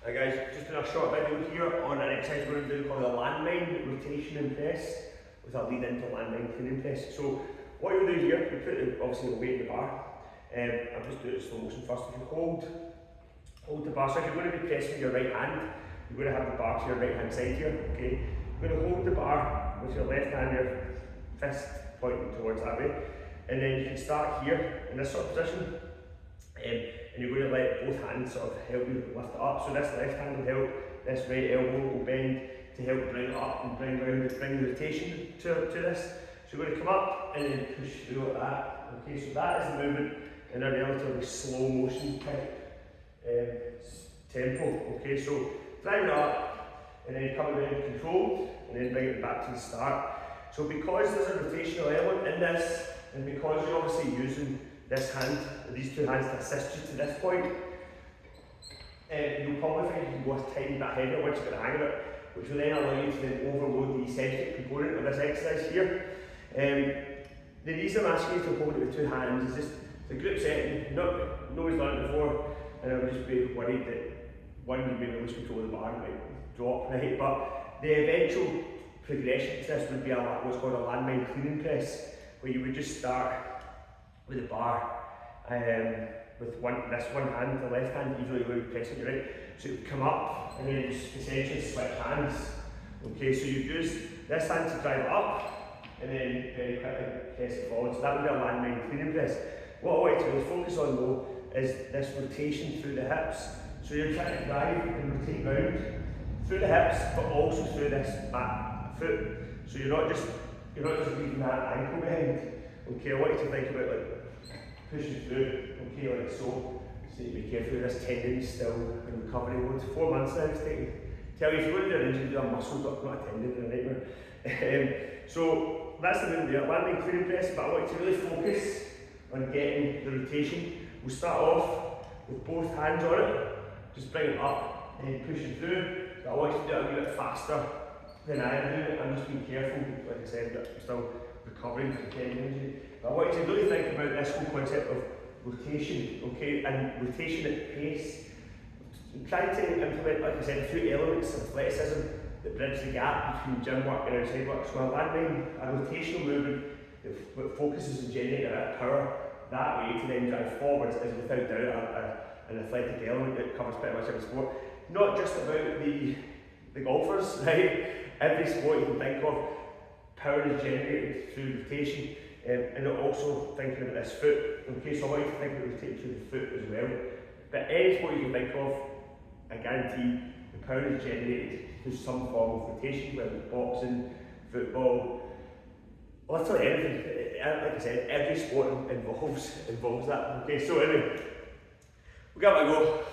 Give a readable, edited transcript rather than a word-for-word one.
Hi guys, just doing a short video here on an exercise we're going to do called a landmine rotation and press with a lead into landmine clean and press. So what you'll do here, you put obviously the weight in the bar. I'll just do it in slow motion first. If you hold the bar, so if you're going to be pressing with your right hand, you're going to have the bar to your right hand side here, okay? You're going to hold the bar with your left hand, your fist pointing towards that way, and then you can start here in this sort of position. And you're going to let both hands sort of help you lift it up. So this left hand will help, this right elbow will bend to help bring it up and bring the rotation to this. So you're going to come up and then push through like that. Okay, so that is the movement in a relatively slow motion type tempo. Okay, so drive it up and then come around controlled and then bring it back to the start. So because there's a rotational element in this, and because you're obviously using this hand, these two hands to assist you to this point, you'll probably find you can go a tiny bit heavier once you've got the hang of it, which will then allow you to then overload the eccentric component of this exercise here. The reason I'm asking you to hold it with two hands is just the group setting. Nobody's done it before, and I would just be worried that one, you'd be able to lose control of the bar and it might drop, right? But the eventual progression to this would be what's called a landmine cleaning press, where you would just start with the bar with this one hand, the left hand, usually you're going to be pressing it right. So it would come up and then just essentially switch hands. Okay, so you'd use this hand to drive it up and then very quickly press it forward. So that would be a landmine cleaning press. What I want you to really focus on though is this rotation through the hips. So you're trying to drive and rotate round through the hips, but also through this back foot. So you're not just leaving that ankle behind. Okay, I want you to think about like pushing through, okay, like so. So be careful with this tendon still in recovery mode. 4 months now it's taking. Tell you, if you're going to do an injury, do a muscle duck, not a tendon, a nightmare. So that's the movement there, landing clearing press, but I want you to really focus on getting the rotation. We'll start off with both hands on it, just bring it up and push it through. But I want you to do it a wee bit faster than I am doing it. I'm just being careful, like I said, that I'm still recovering from tendon injury. But I want you to really think about this whole concept of rotation, okay, and rotation at pace. I'm trying to implement, like I said, a few elements of athleticism that bridge the gap between gym work and outside work. So a landmine, a rotational movement that focuses on generating a bit of power that way to then drive forwards is without doubt an athletic element that covers pretty much every sport. Not just about the golfers, right? Every sport you can think of, power is generated through rotation, and also thinking about this foot. Okay, so I want you to think about rotating through the foot as well. But any sport you can think of, I guarantee the power is generated through some form of rotation, whether it's boxing, football, literally anything. Like I said, every sport involves that. Okay, so anyway, we'll give it a go.